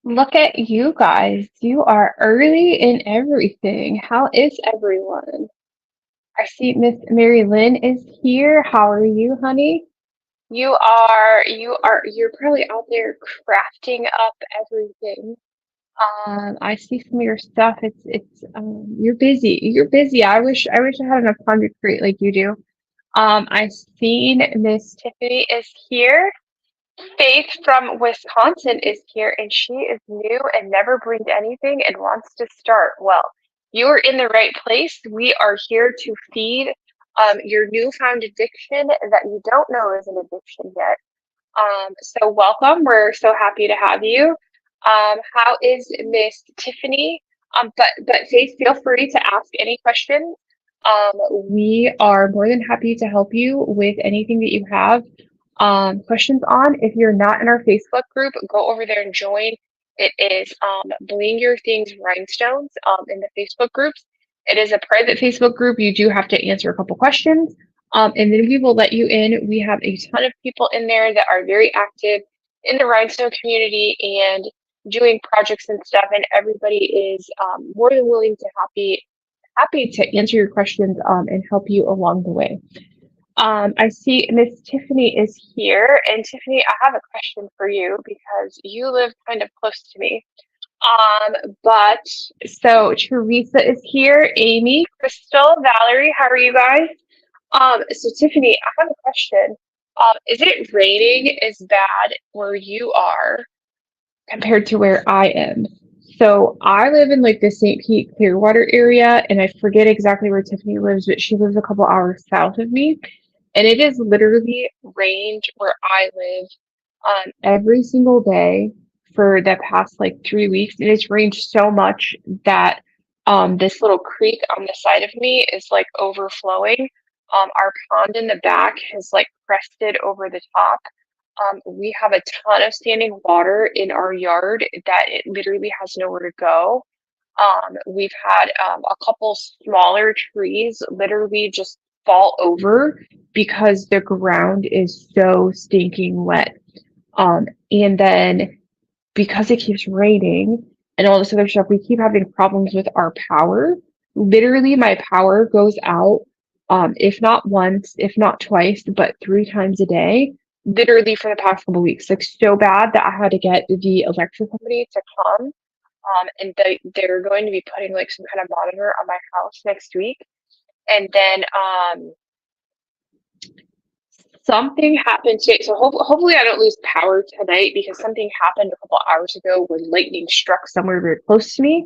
Look at you guys. You are early in everything. How is everyone? I see Miss Mary Lynn is here. How are you, honey? You're probably out there crafting up everything. I see some of your stuff. You're busy. You're busy. I wish I had enough time to create like you do. I seen Miss Tiffany is here. Faith from Wisconsin is here, and she is new and never brewed anything and wants to start. Well, you are in the right place. We are here to feed your newfound addiction that you don't know is an addiction yet. So welcome. We're so happy to have you. How is Miss Tiffany? But Faith, feel free to ask any questions. We are more than happy to help you with anything that you have questions on. If you're not in our Facebook group, go over there and join. It is Bling Your Things Rhinestones in the Facebook groups. It is a private Facebook group. You do have to answer a couple questions. And then we will let you in. We have a ton of people in there that are very active in the rhinestone community and doing projects and stuff. And everybody is more than willing to happy to answer your questions and help you along the way. I see Miss Tiffany is here, and Tiffany, I have a question for you because you live kind of close to me. But so Teresa is here, Amy, Crystal, Valerie, how are you guys? So Tiffany, I have a question. Is it raining as bad where you are compared to where I am? So I live in like the St. Pete Clearwater area, and I forget exactly where Tiffany lives, but she lives a couple hours south of me. And it is literally rained where I live every single day for the past like 3 weeks. It has rained so much that this little creek on the side of me is like overflowing. Our pond in the back has like crested over the top. We have a ton of standing water in our yard that it literally has nowhere to go. We've had a couple smaller trees literally just fall over because the ground is so stinking wet. And then because it keeps raining and all this other stuff, we keep having problems with our power. Literally, my power goes out, if not once, if not twice, but 3 times a day, literally for the past couple weeks. Like so bad that I had to get the electric company to come. And they're going to be putting like some kind of monitor on my house next week. And then something happened today. So hopefully I don't lose power tonight because something happened a couple hours ago when lightning struck somewhere very close to me.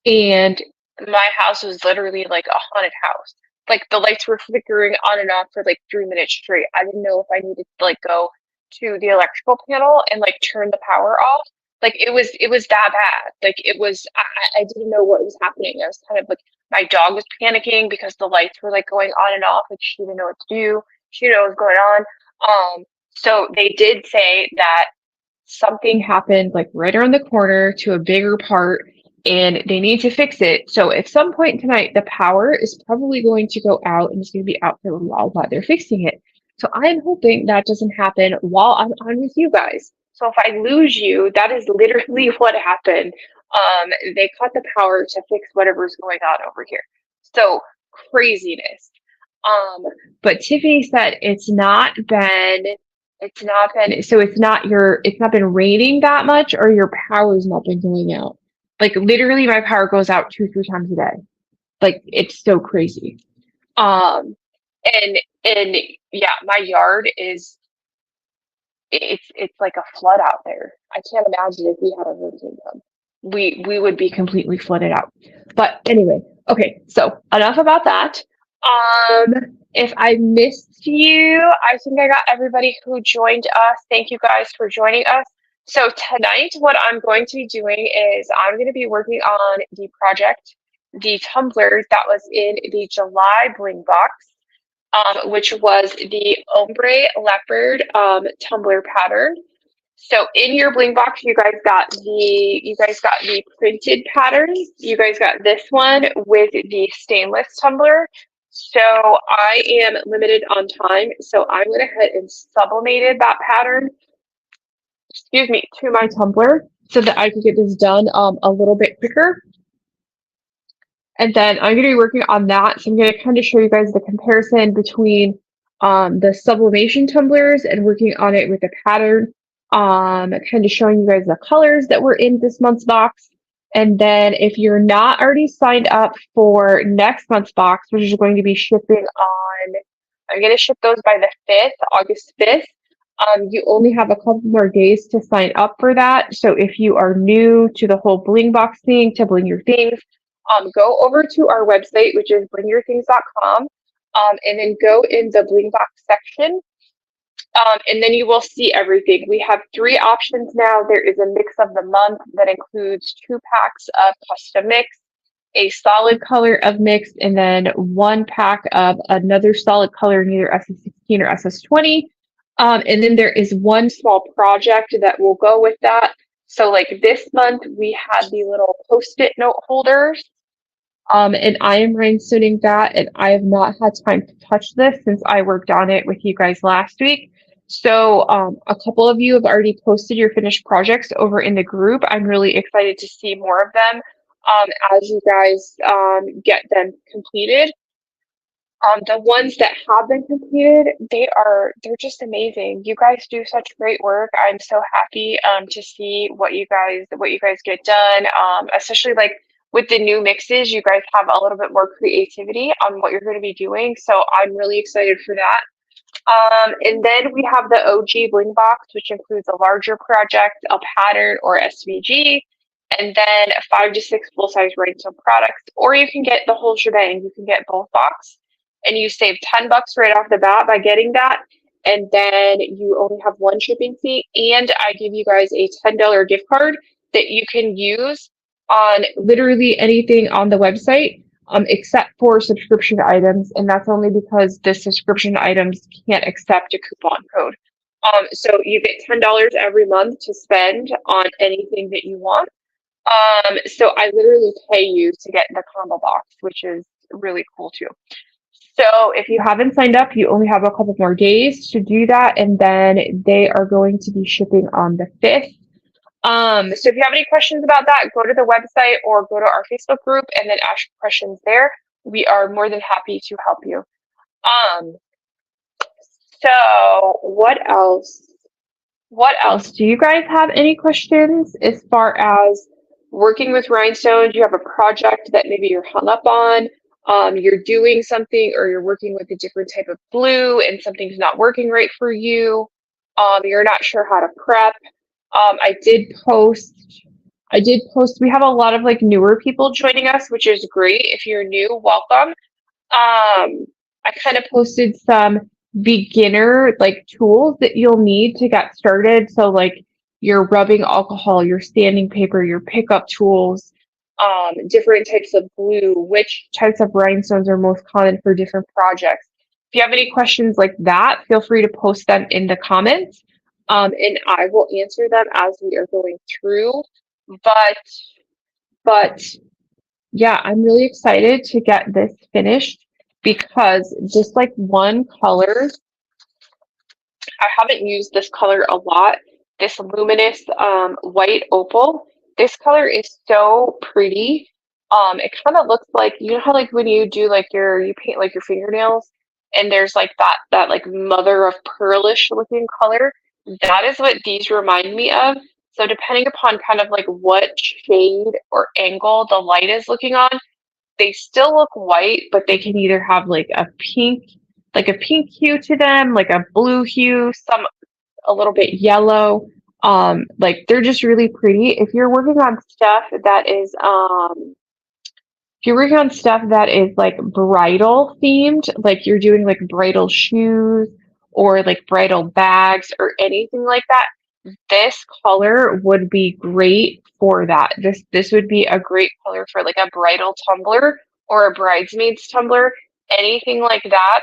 And my house was literally like a haunted house. Like the lights were flickering on and off for like 3 minutes straight. I didn't know if I needed to like go to the electrical panel and like turn the power off. Like it was that bad. Like I didn't know what was happening. I was kind of like my dog was panicking because the lights were like going on and off, and she didn't know what to do. She didn't know what was going on. So they did say that something happened like right around the corner to a bigger part and they need to fix it. So at some point tonight, the power is probably going to go out and it's going to be out for a while while they're fixing it. So I'm hoping that doesn't happen while I'm on with you guys. So if I lose you, that is literally what happened. They cut the power to fix whatever's going on over here. So craziness. Um, but Tiffany said it's not been raining that much or your power's not been going out. Like literally my power goes out 2, 3 times a day. Like it's so crazy. Um and yeah, my yard is it's like a flood out there. I can't imagine if we had a hurricane come. We would be completely flooded out. But anyway, okay, so enough about that. If I missed you, I think I got everybody who joined us. Thank you guys for joining us. So tonight, what I'm going to be doing is I'm going to be working on the project, the tumbler that was in the July Bling box, which was the ombre leopard tumbler pattern. So in your bling box, you guys got the printed pattern. You guys got this one with the stainless tumbler. So I am limited on time, so I went ahead and sublimated that pattern, excuse me, to my tumbler. so that I can get this done a little bit quicker. And then I'm going to be working on that. So I'm going to kind of show you guys the comparison between the sublimation tumblers and working on it with a pattern. Kind of showing you guys the colors that were in this month's box. And then if you're not already signed up for next month's box, which is going to be shipping on, I'm going to ship those by the 5th, August 5th. You only have a couple more days to sign up for that. So if you are new to the whole bling box thing, to bling your things, go over to our website, which is blingyourthings.com, and then go in the bling box section, and then you will see everything. We have 3 options now. There is a mix of the month that includes 2 packs of custom mix, a solid color of mix, and then 1 pack of another solid color in either SS16 or SS20. And then there is 1 small project that will go with that. So like this month, we had the little Post-it note holders. And I am rhinestoning that, and I have not had time to touch this since I worked on it with you guys last week. So a couple of you have already posted your finished projects over in the group. I'm really excited to see more of them as you guys get them completed. The ones that have been completed, they're just amazing. You guys do such great work. I'm so happy to see what you guys get done. Especially like with the new mixes, you guys have a little bit more creativity on what you're going to be doing. So I'm really excited for that. And then we have the OG Bling box, which includes a larger project, a pattern, or SVG, and then 5 to 6 full-size rhinestone products. Or you can get the whole shebang. You can get both box, and you save $10 right off the bat by getting that. And then you only have 1 shipping fee, and I give you guys a $10 gift card that you can use on literally anything on the website, except for subscription items, and that's only because the subscription items can't accept a coupon code. So you get $10 every month to spend on anything that you want. So I literally pay you to get the combo box, which is really cool too. So if you haven't signed up, you only have a couple more days to do that, and then they are going to be shipping on the 5th. So if you have any questions about that, go to the website or go to our Facebook group and then ask questions there. We are more than happy to help you. So what else? What else? Do you guys have any questions as far as working with rhinestones? You have a project that maybe you're hung up on, you're doing something, or you're working with a different type of glue and something's not working right for you. You're not sure how to prep. I did post, we have a lot of like newer people joining us, which is great. If you're new, welcome. I kind of posted some beginner like tools that you'll need to get started. So like your rubbing alcohol, your sanding paper, your pickup tools, different types of glue, which types of rhinestones are most common for different projects. If you have any questions like that, feel free to post them in the comments. And I will answer them as we are going through. But yeah, I'm really excited to get this finished because just like one color, I haven't used this color a lot, this luminous white opal. This color is so pretty. It kind of looks like, you know how like when you do like you paint like your fingernails and there's like that like mother of pearlish looking color. That is what these remind me of. So depending upon kind of like what shade or angle the light is looking on, they still look white, but they can either have like a pink hue to them, like a blue hue, some a little bit yellow. Like they're just really pretty. If you're working on stuff that is like bridal themed, like you're doing like bridal shoes or like bridal bags or anything like that, this color would be great for that. This would be a great color for like a bridal tumbler or a bridesmaid's tumbler, anything like that.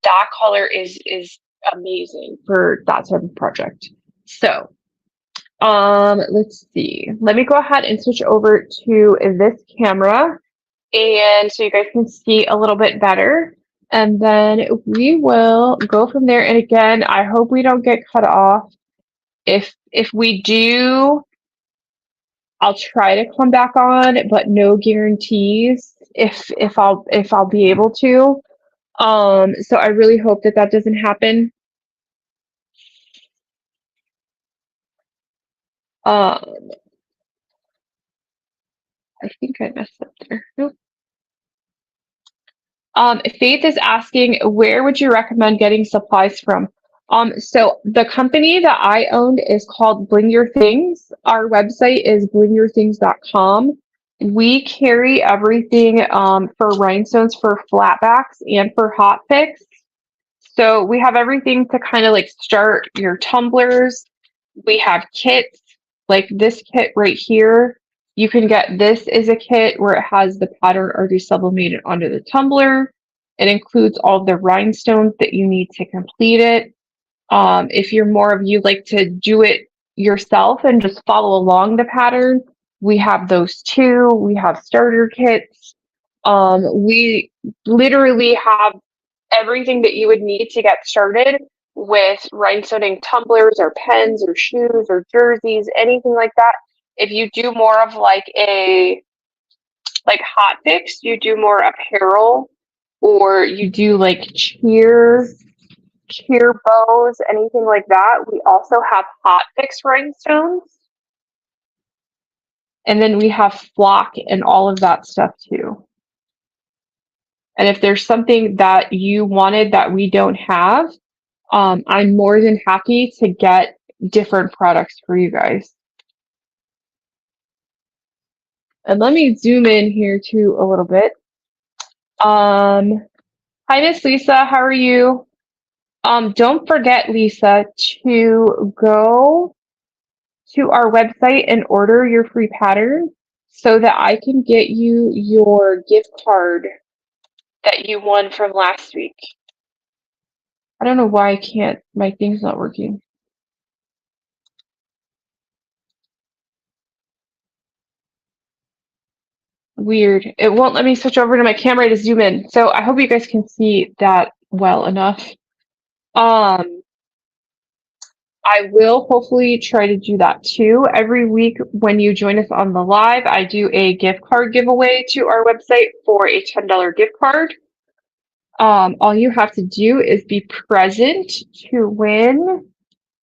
That color is amazing for that type of project. So let's see. Let me go ahead and switch over to this camera, and so you guys can see a little bit better. And then we will go from there. And again, I hope we don't get cut off. If we do, I'll try to come back on, but no guarantees if I'll be able to. So I really hope that that doesn't happen. Um, I think I messed up there. Nope. Faith is asking, where would you recommend getting supplies from? So the company that I owned is called Bling Your Things. Our website is blingyourthings.com. We carry everything for rhinestones for flatbacks and for hot picks. So we have everything to kind of like start your tumblers. We have kits like this kit right here. You can get this as a kit where it has the pattern already sublimated onto the tumbler. It includes all the rhinestones that you need to complete it. If you're more of you like to do it yourself and just follow along the pattern, we have those too. We have starter kits. We literally have everything that you would need to get started with rhinestoning tumblers or pens or shoes or jerseys, anything like that. If you do more of like a like hot picks, you do more apparel or you do like cheer bows, anything like that. We also have hot picks rhinestones. And then we have flock and all of that stuff too. And if there's something that you wanted that we don't have, I'm more than happy to get different products for you guys. And let me zoom in here too a little bit. Hi, Miss Lisa, how are you? Don't forget, Lisa, to go to our website and order your free pattern so that I can get you your gift card that you won from last week. I don't know why I can't, my thing's not working. Weird. It won't let me switch over to my camera to zoom in. So I hope you guys can see that well enough. I will hopefully try to do that too. Every week when you join us on the live, I do a gift card giveaway to our website for a $10 gift card. All you have to do is be present to win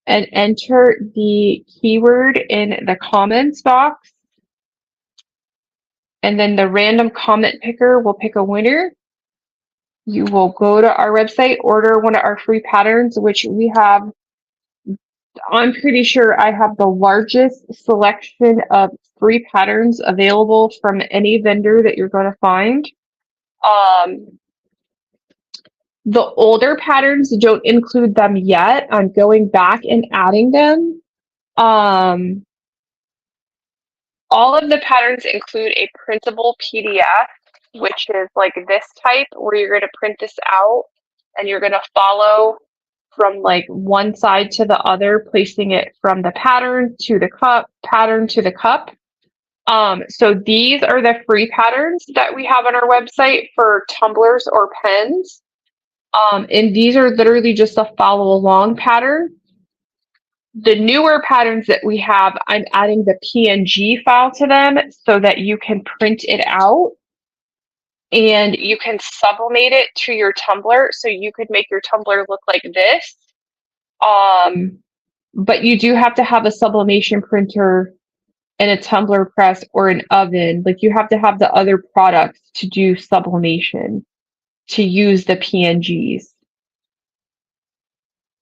and enter the keyword in the comments box. And then the random comment picker will pick a winner. You will go to our website, order one of our free patterns, which we have. I'm pretty sure I have the largest selection of free patterns available from any vendor that you're going to find. The older patterns don't include them yet. I'm going back and adding them. All of the patterns include a printable PDF, which is like this type, where you're going to print this out and you're going to follow from like one side to the other, placing it from the pattern to the cup, pattern to the cup. So these are the free patterns that we have on our website for tumblers or pens. And these are literally just a follow along pattern. The newer patterns that we have, I'm adding the PNG file to them so that you can print it out and you can sublimate it to your tumbler. So you could make your tumbler look like this. But you do have to have a sublimation printer and a tumbler press or an oven. Like you have to have the other products to do sublimation to use the PNGs.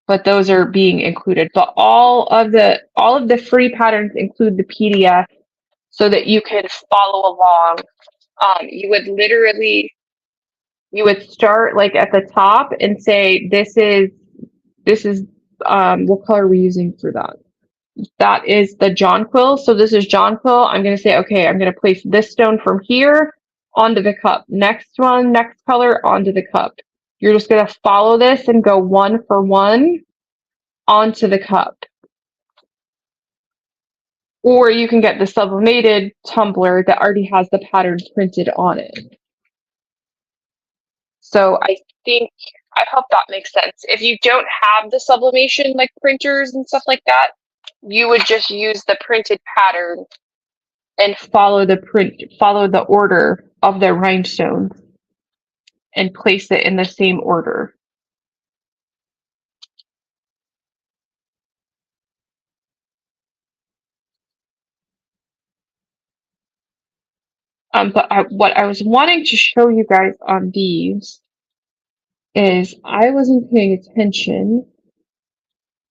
But those are being included. But all of the free patterns include the PDF so that you can follow along. You would start like at the top and say, this is what color are we using for that? That is the jonquil. So this is jonquil. I'm going to say, okay, I'm going to place this stone from here onto the cup. Next one, next color onto the cup. You're just going to follow this and go one for one onto the cup. Or you can get the sublimated tumbler that already has the pattern printed on it. So I hope that makes sense. If you don't have the sublimation like printers and stuff like that, you would just use the printed pattern and follow the order of the rhinestones and place it in the same order. What I was wanting to show you guys on these is I wasn't paying attention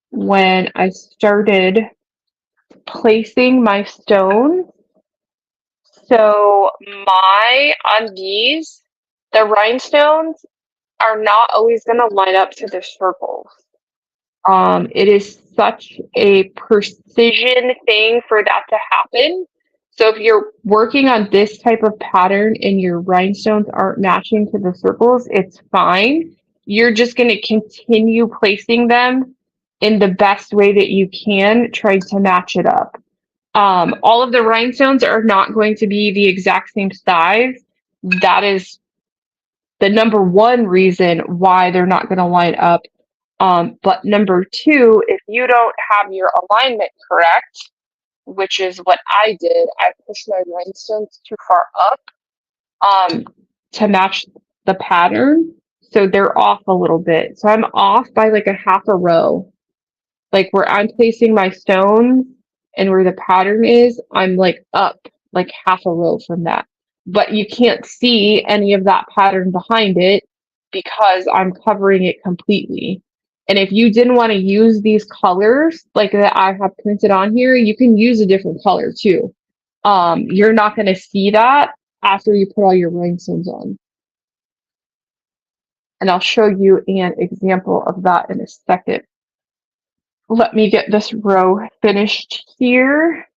when I started placing my stones. So on these, the rhinestones are not always going to line up to the circles. It is such a precision thing for that to happen. So if you're working on this type of pattern and your rhinestones aren't matching to the circles, it's fine. You're just going to continue placing them in the best way that you can, trying to match it up. All of the rhinestones are not going to be the exact same size. That is the number one reason why they're not going to line up. But number two, if you don't have your alignment correct, which is what I did, I pushed my rhinestones too far up to match the pattern. So they're off a little bit. So I'm off by like a half a row. Like where I'm placing my stones and where the pattern is, I'm like up like half a row from that. But you can't see any of that pattern behind it because I'm covering it completely. And if you didn't want to use these colors like that I have printed on here, you can use a different color too. You're not going to see that after you put all your rhinestones on. And I'll show you an example of that in a second. Let me get this row finished here.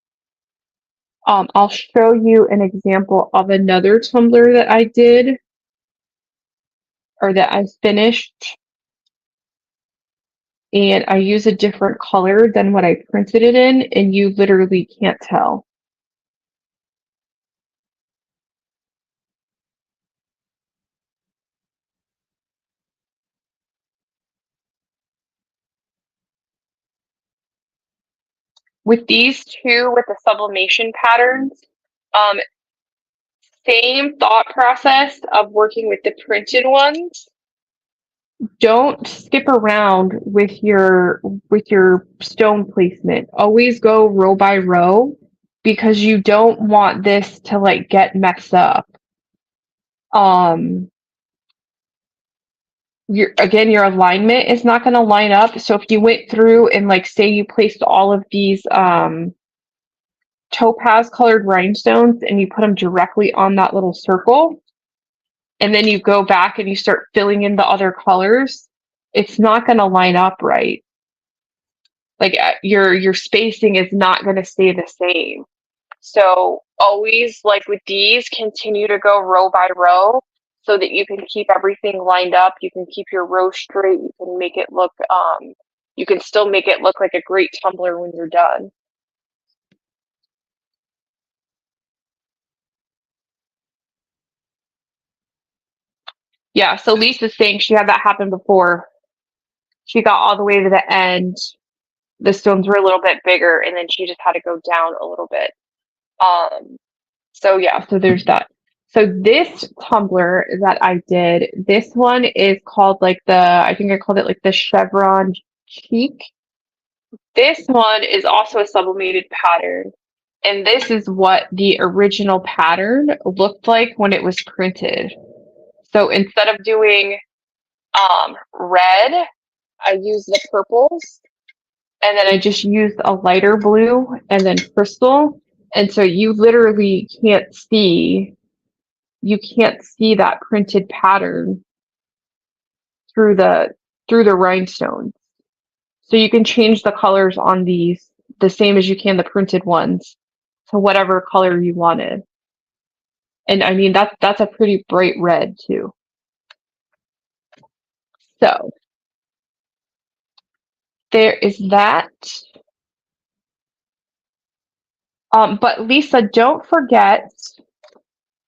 I'll show you an example of another tumbler that I did or that I finished. And I use a different color than what I printed it in, and you literally can't tell. With these two, with the sublimation patterns, same thought process of working with the printed ones. Don't skip around with your stone placement. Always go row by row because you don't want this to like get messed up. Your alignment is not going to line up. So if you went through and like say you placed all of these topaz colored rhinestones and you put them directly on that little circle, and then you go back and you start filling in the other colors, it's not going to line up right. Like your spacing is not going to stay the same. So always, like with these, continue to go row by row so that you can keep everything lined up. You can keep your row straight. You can make it look, you can still make it look like a great tumbler when you're done. Yeah, so Lisa's saying she had that happen before. She got all the way to the end. The stones were a little bit bigger, and then she just had to go down a little bit. So yeah, so there's that. So this tumbler that I did, this one is called like I think I called it like the chevron cheek. This one is also a sublimated pattern. And this is what the original pattern looked like when it was printed. So instead of doing red, I used the purples. And then I just used a lighter blue and then crystal. And so you literally can't see that printed pattern through the rhinestones. So you can change the colors on these the same as you can the printed ones to whatever color you wanted. And I mean that's a pretty bright red too. So there is that. But Lisa, don't forget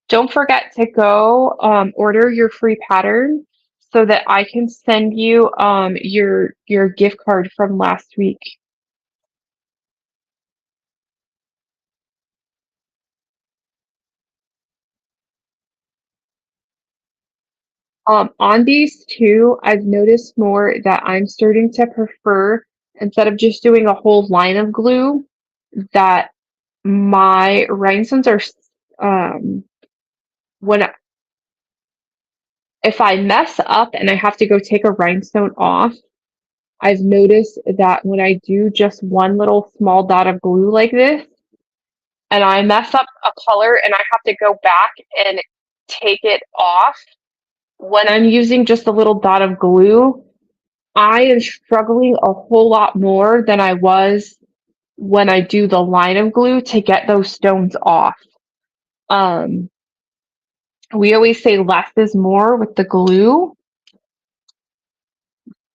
to go order your free pattern so that I can send you your gift card from last week. On these two, I've noticed more that I'm starting to prefer, instead of just doing a whole line of glue, that my rhinestones are, um, when if I mess up and I have to go take a rhinestone off, I've noticed that when I do just one little small dot of glue like this, and I mess up a color and I have to go back and take it off, when I'm using just a little dot of glue, I am struggling a whole lot more than I was when I do the line of glue to get those stones off. Um, we always say less is more with the glue,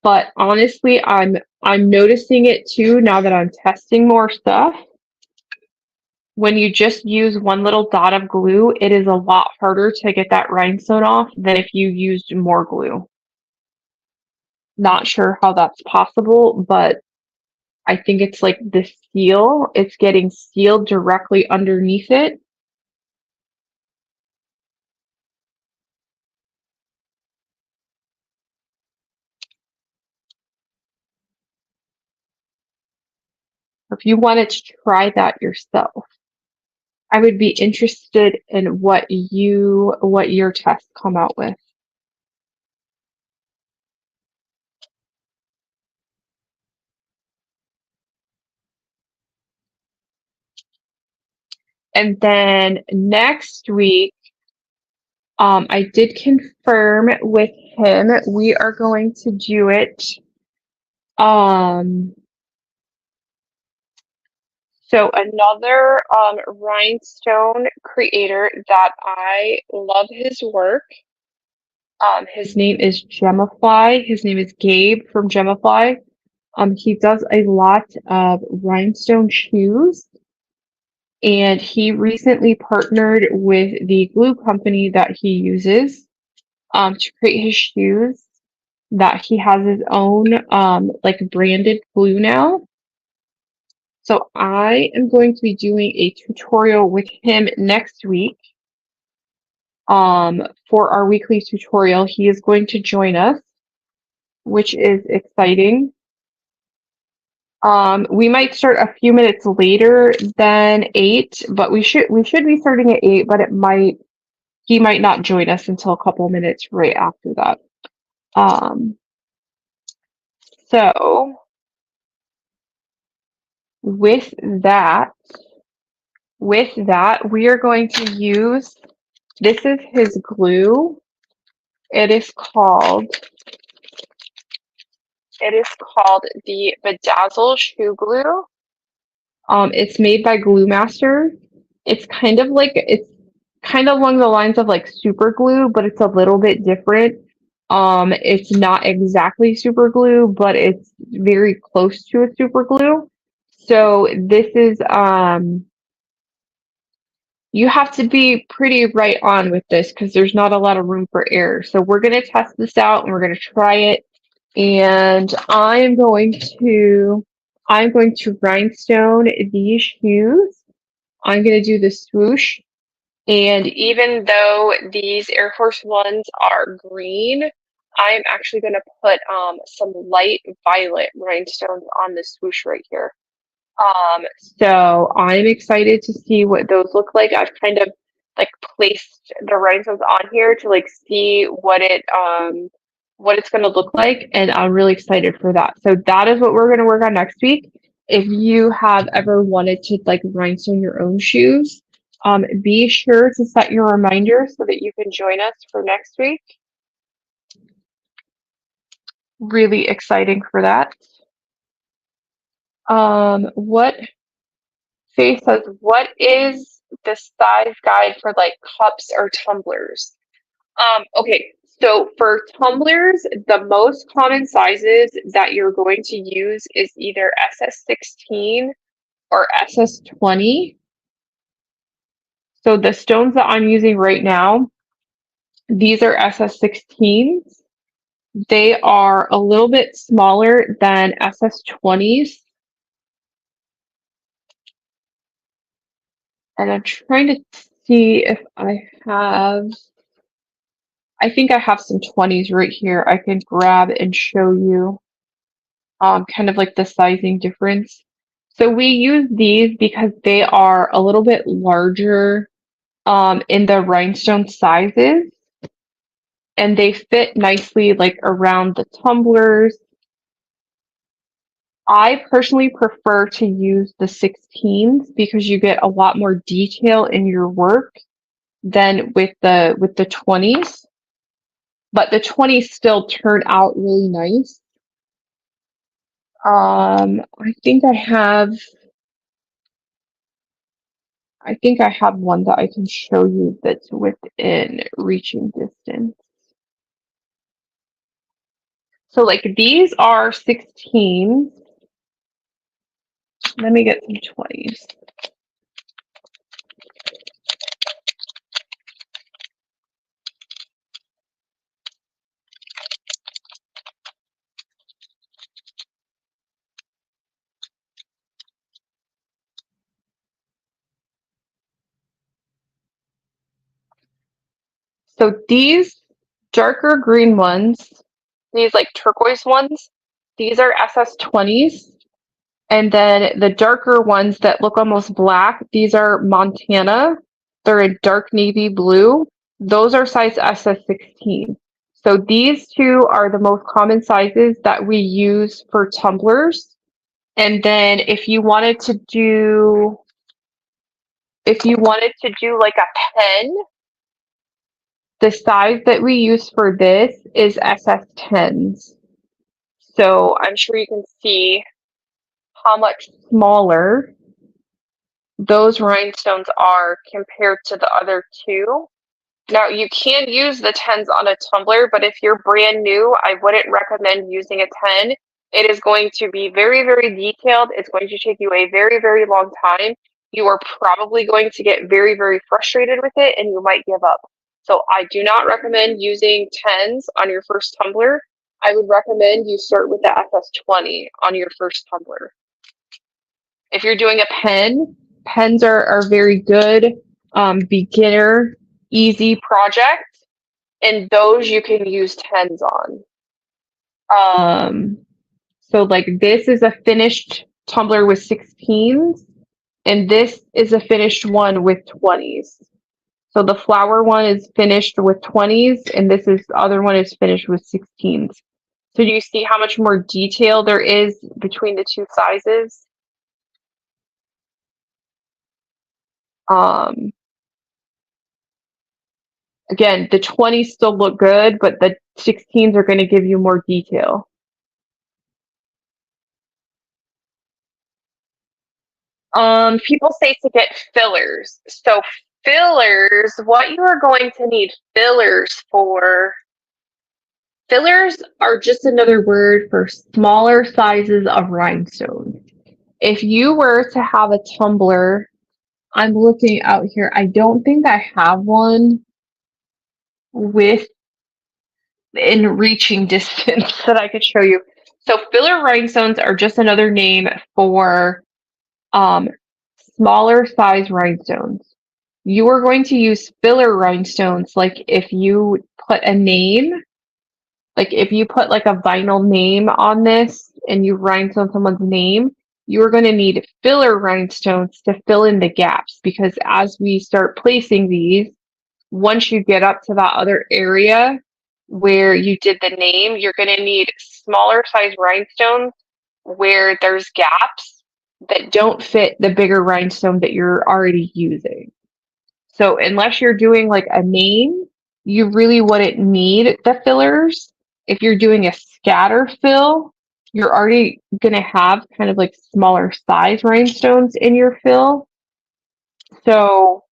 but honestly, I'm noticing it too now that I'm testing more stuff. When you just use one little dot of glue, it is a lot harder to get that rhinestone off than if you used more glue. Not sure how that's possible, but I think it's like the seal, it's getting sealed directly underneath it. If you wanted to try that yourself, I would be interested in what your tests come out with. And then next week, I did confirm with him we are going to do it. Um, so another rhinestone creator that I love his work. His name is Gemify. His name is Gabe from Gemify. He does a lot of rhinestone shoes, and he recently partnered with the glue company that he uses to create his shoes. That he has his own like branded glue now. So I am going to be doing a tutorial with him next week. For our weekly tutorial, he is going to join us, which is exciting. We might start a few minutes later than 8, but we should be starting at 8, but he might not join us until a couple minutes right after that. Um, so with that, we are going to use, this is his glue. It is called the Bedazzle Shoe Glue. It's made by Glue Master. It's kind of along the lines of like super glue, but it's a little bit different. It's not exactly super glue, but it's very close to a super glue. So this is you have to be pretty right on with this because there's not a lot of room for error. So we're gonna test this out and we're gonna try it. And I'm going to rhinestone these shoes. I'm going to do the swoosh. And even though these Air Force Ones are green, I'm actually going to put some light violet rhinestones on the swoosh right here. So I'm excited to see what those look like. I've kind of like placed the rhinestones on here to like see what it's going to look like, and I'm really excited for that. So that is what we're going to work on next week. If you have ever wanted to like rhinestone your own shoes, be sure to set your reminder so that you can join us for next week. Really exciting for that. What Faith says, what is the size guide for like cups or tumblers? Okay, so for tumblers, the most common sizes that you're going to use is either SS16 or SS20. So the stones that I'm using right now, these are SS16s. They are a little bit smaller than SS20s. And I'm trying to see if I have I think I have some 20s right here. I can grab and show you kind of like the sizing difference. So we use these because they are a little bit larger in the rhinestone sizes, and they fit nicely like around the tumblers. I personally prefer to use the 16s because you get a lot more detail in your work than with the 20s. But the 20s still turn out really nice. I think I have one that I can show you that's within reaching distance. So like these are 16s. Let me get some 20s. So these darker green ones, these like turquoise ones, these are SS20s. And then the darker ones that look almost black, these are Montana. They're a dark navy blue. Those are size SS16. So these two are the most common sizes that we use for tumblers. And then if you wanted to do like a pen, the size that we use for this is SS10s. So I'm sure you can see how much smaller those rhinestones are compared to the other two. Now, you can use the 10s on a tumbler, but if you're brand new, I wouldn't recommend using a 10. It is going to be very, very detailed. It's going to take you a very, very long time. You are probably going to get very, very frustrated with it and you might give up. So I do not recommend using 10s on your first tumbler. I would recommend you start with the SS20 on your first tumbler. If you're doing a pen, pens are very good, beginner, easy project, and those you can use 10s on. So like this is a finished tumbler with 16s, and this is a finished one with 20s. So the flower one is finished with 20s, and this is the other one is finished with 16s. So do you see how much more detail there is between the two sizes? Again, the 20s still look good, but the 16s are going to give you more detail. People say to get fillers. So fillers, what you are going to need fillers are just another word for smaller sizes of rhinestones. If you were to have a tumbler, I'm looking out here. I don't think I have one with in reaching distance that I could show you. So filler rhinestones are just another name for smaller size rhinestones. You are going to use filler rhinestones like if you put a name, like if you put like a vinyl name on this and you rhinestone someone's name, you are going to need filler rhinestones to fill in the gaps because as we start placing these, once you get up to that other area where you did the name, you're going to need smaller size rhinestones where there's gaps that don't fit the bigger rhinestone that you're already using. So unless you're doing like a name, you really wouldn't need the fillers. If you're doing a scatter fill, you're already going to have kind of like smaller size rhinestones in your fill. So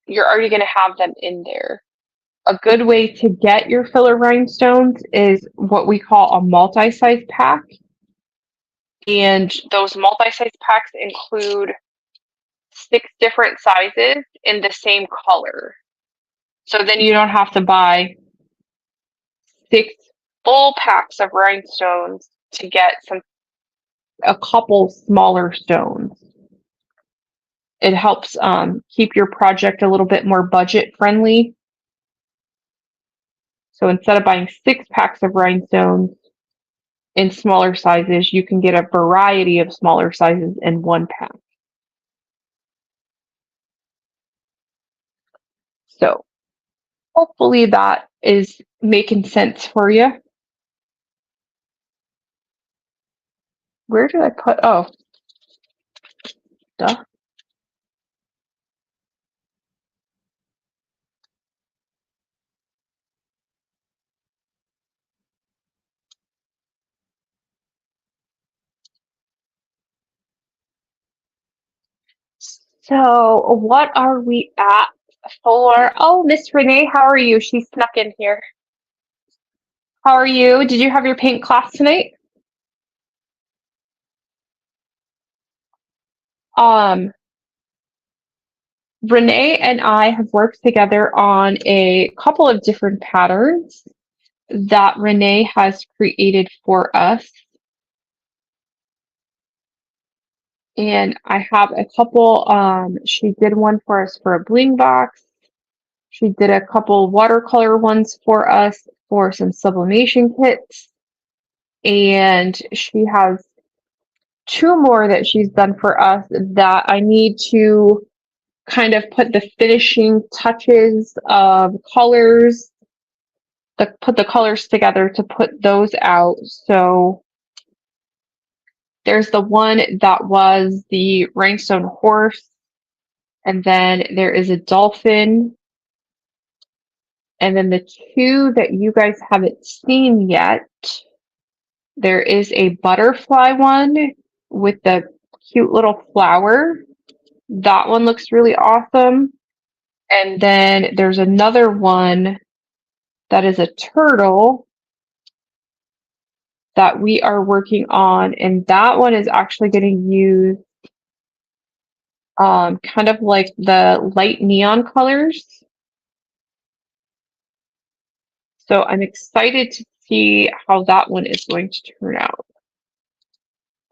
you're already going to have them in there. A good way to get your filler rhinestones is what we call a multi-size pack. And those multi-size packs include 6 different sizes in the same color. So then you don't have to buy 6 full packs of rhinestones to get a couple smaller stones. It helps keep your project a little bit more budget friendly. So instead of buying 6 packs of rhinestones in smaller sizes, you can get a variety of smaller sizes in 1 pack. So hopefully that is making sense for you. Where did I put? Oh, duh. So what are we at for? Oh, Miss Renee, how are you? She snuck in here. How are you? Did you have your paint class tonight? Um, Renee and I have worked together on a couple of different patterns that Renee has created for us. And I have a couple, she did one for us for a bling box. She did a couple watercolor ones for us for some sublimation kits. And she has 2 more that she's done for us that I need to kind of put the finishing touches of colors, put the colors together to put those out. So there's the one that was the rhinestone horse, and then there is a dolphin, and then the 2 that you guys haven't seen yet, there is a butterfly one with the cute little flower. That one looks really awesome. And then there's another one that is a turtle that we are working on, and that one is actually going to use kind of like the light neon colors. So I'm excited to see how that one is going to turn out.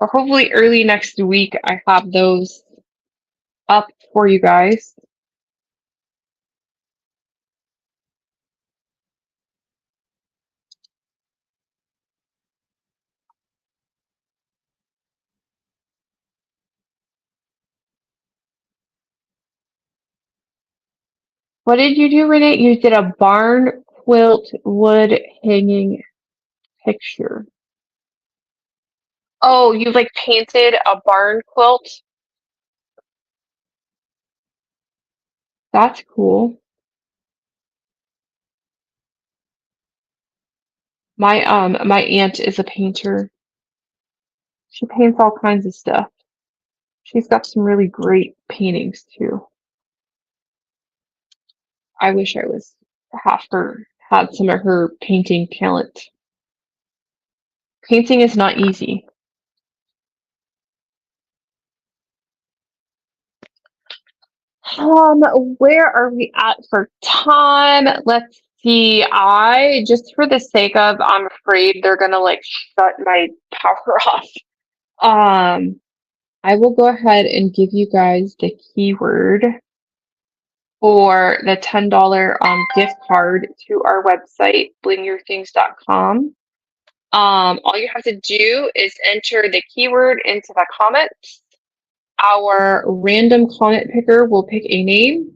But hopefully early next week I have those up for you guys. What did you do, Renee? You did a barn quilt wood hanging picture. Oh, you like painted a barn quilt? That's cool. My aunt is a painter. She paints all kinds of stuff. She's got some really great paintings too. I wish I was had some of her painting talent. Painting is not easy. Where are we at for time? Let's see. I just for the sake of, I'm afraid they're gonna like shut my power off. I will go ahead and give you guys the keyword for the $10 gift card to our website, blingyourthings.com. All you have to do is enter the keyword into the comments. Our random comment picker will pick a name,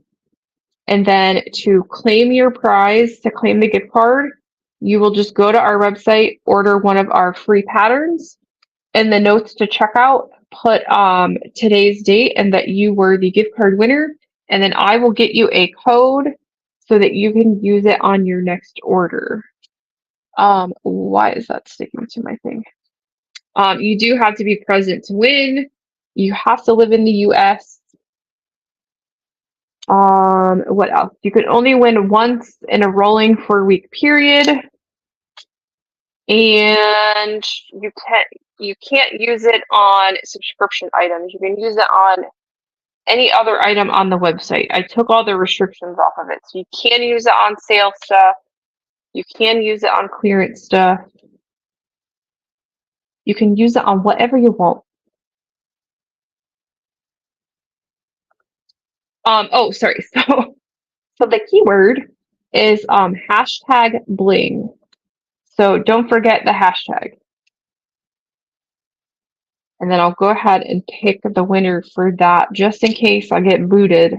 and then to claim your prize, to claim the gift card, you will just go to our website, order one of our free patterns. In the notes to checkout, put today's date and that you were the gift card winner, and then I will get you a code so that you can use it on your next order. Why is that sticking to my thing? You do have to be present to win. You have to live in the US. What else? You can only win once in a rolling 4-week period. And you can't use it on subscription items. You can use it on any other item on the website. I took all the restrictions off of it. So you can use it on sale stuff. You can use it on clearance stuff. You can use it on whatever you want. Oh, sorry. So the keyword is hashtag bling. So don't forget the hashtag. And then I'll go ahead and pick the winner for that just in case I get booted.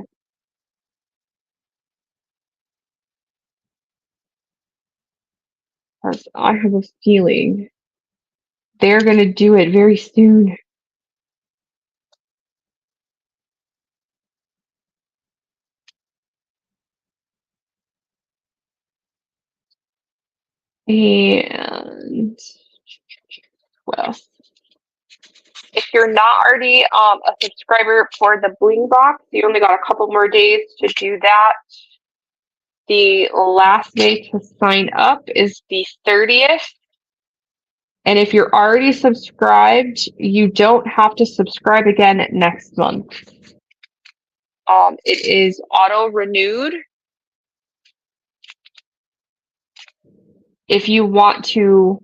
Because I have a feeling they're going to do it very soon. And what else? If you're not already a subscriber for the Bling box, you only got a couple more days to do that. The last day to sign up is the 30th. And if you're already subscribed, you don't have to subscribe again next month. It is auto renewed. If you want to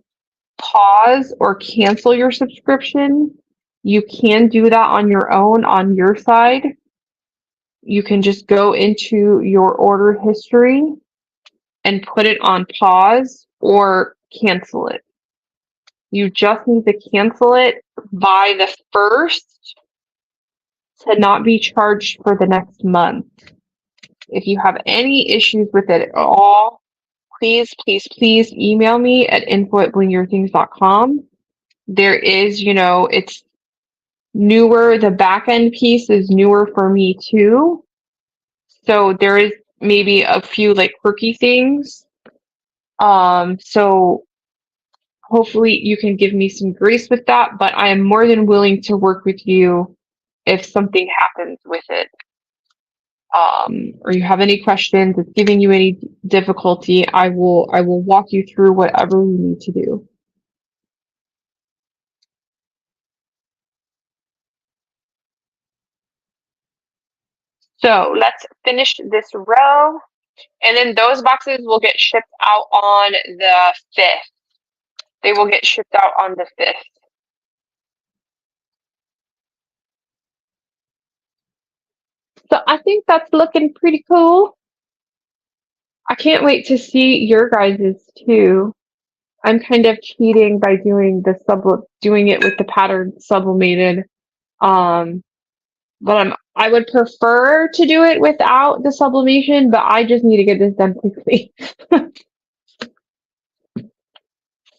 pause or cancel your subscription, you can do that on your own on your side. You can just go into your order history and put it on pause or cancel it. You just need to cancel it by the 1st to not be charged for the next month. If you have any issues with it at all, please, please, please email me at info@blingyourthings.com. There is, it's newer. The back end piece is newer for me too. So there is maybe a few like quirky things. So hopefully you can give me some grace with that, but I am more than willing to work with you if something happens with it. Or you have any questions, it's giving you any difficulty, I will walk you through whatever we need to do. So let's finish this row, and then those boxes will get shipped out on the 5th. They will get shipped out on the 5th. So I think that's looking pretty cool. I can't wait to see your guys's too. I'm kind of cheating by doing it with the pattern sublimated. But I would prefer to do it without the sublimation, but I just need to get this done quickly.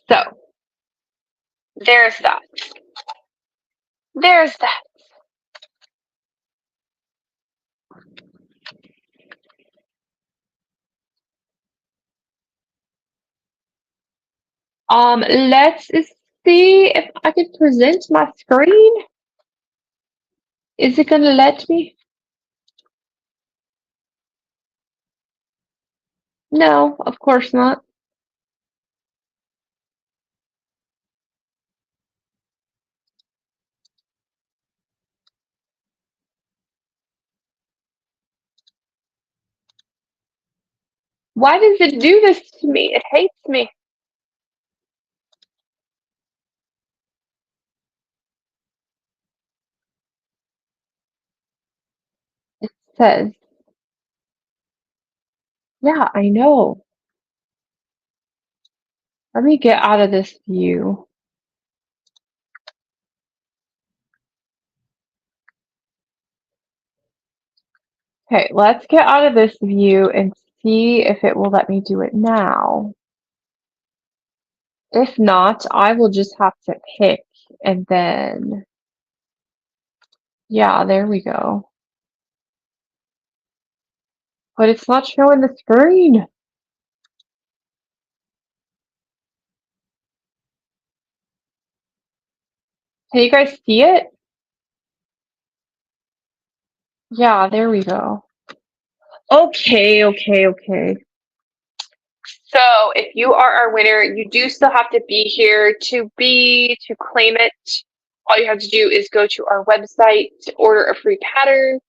So there's that. There's that. Let's see if I can present my screen. Is it gonna let me? No, of course not. Why does it do this to me? It hates me. It says, yeah, I know. Let me get out of this view. Okay, let's get out of this view and see if it will let me do it now. If not, I will just have to pick and then, yeah, there we go. But it's not showing the screen. Can you guys see it? Yeah, there we go. Okay, okay, okay. So if you are our winner, you do still have to be here to claim it. All you have to do is go to our website to order a free pattern,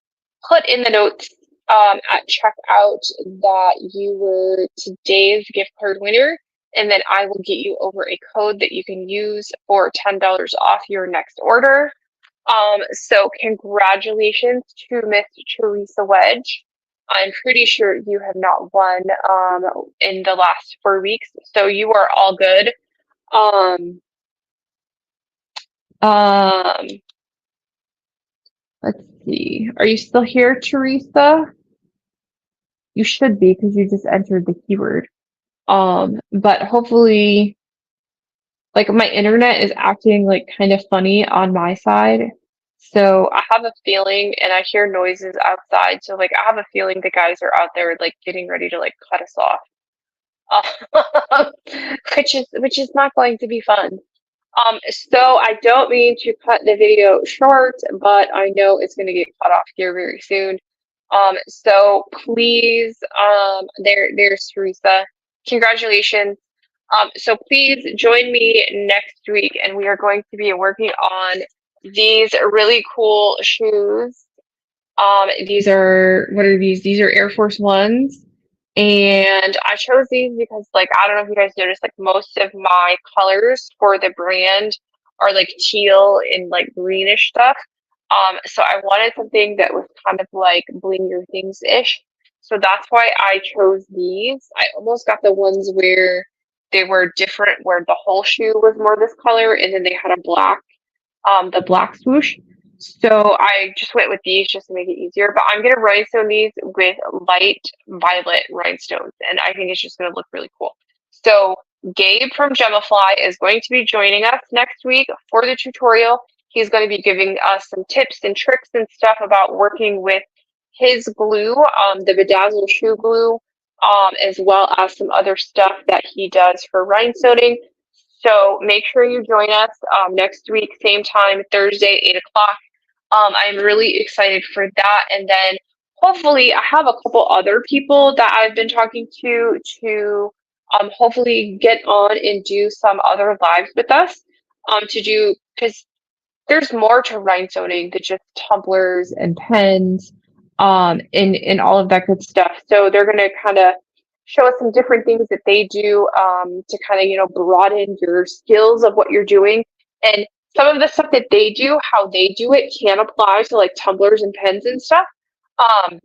put in the notes at checkout that you were today's gift card winner, and then I will get you over a code that you can use for $10 off your next order. So congratulations to Miss Teresa Wedge. I'm pretty sure you have not won in the last 4 weeks, so you are all good. Um, um, let's see. Are you still here, Teresa? You should be because you just entered the keyword. But hopefully, like my internet is acting like kind of funny on my side. So I have a feeling, and I hear noises outside. So like I have a feeling the guys are out there like getting ready to like cut us off. Which is not going to be fun. So I don't mean to cut the video short, but I know it's going to get cut off here very soon. So please, there's Teresa. Congratulations. So please join me next week, and we are going to be working on these really cool shoes. These are, what are these? These are Air Force Ones. And I chose these because, like, I don't know if you guys noticed, like, most of my colors for the brand are like teal and like greenish stuff. So I wanted something that was kind of like bling your things-ish. So that's why I chose these. I almost got the ones where they were different, where the whole shoe was more this color, and then they had a black the black swoosh. So I just went with these just to make it easier. But I'm gonna rhinestone these with light violet rhinestones, and I think it's just gonna look really cool. So Gabe from Gemify is going to be joining us next week for the tutorial. He's going to be giving us some tips and tricks and stuff about working with his glue, the Bedazzle shoe glue, as well as some other stuff that he does for rhinestoning. So make sure you join us next week, same time, Thursday, 8 o'clock. I'm really excited for that. And then hopefully, I have a couple other people that I've been talking to hopefully get on and do some other lives with us to do, because there's more to rhinestoning than just tumblers and pens, and all of that good stuff. So they're gonna kind of show us some different things that they do to kind of broaden your skills of what you're doing. And some of the stuff that they do, how they do it, can apply to like tumblers and pens and stuff. Um,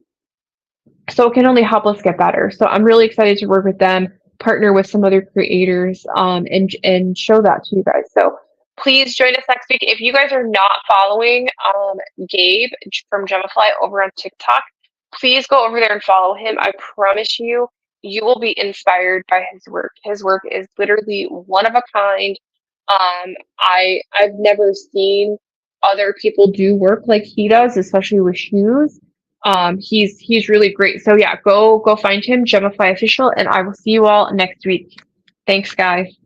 so it can only help us get better. So I'm really excited to work with them, partner with some other creators, and show that to you guys. So please join us next week. If you guys are not following Gabe from Gemify over on TikTok, please go over there and follow him. I promise you, you will be inspired by his work. His work is literally one of a kind. I've never seen other people do work like he does, especially with shoes. He's really great. So yeah, go find him, Gemify Official, and I will see you all next week. Thanks, guys.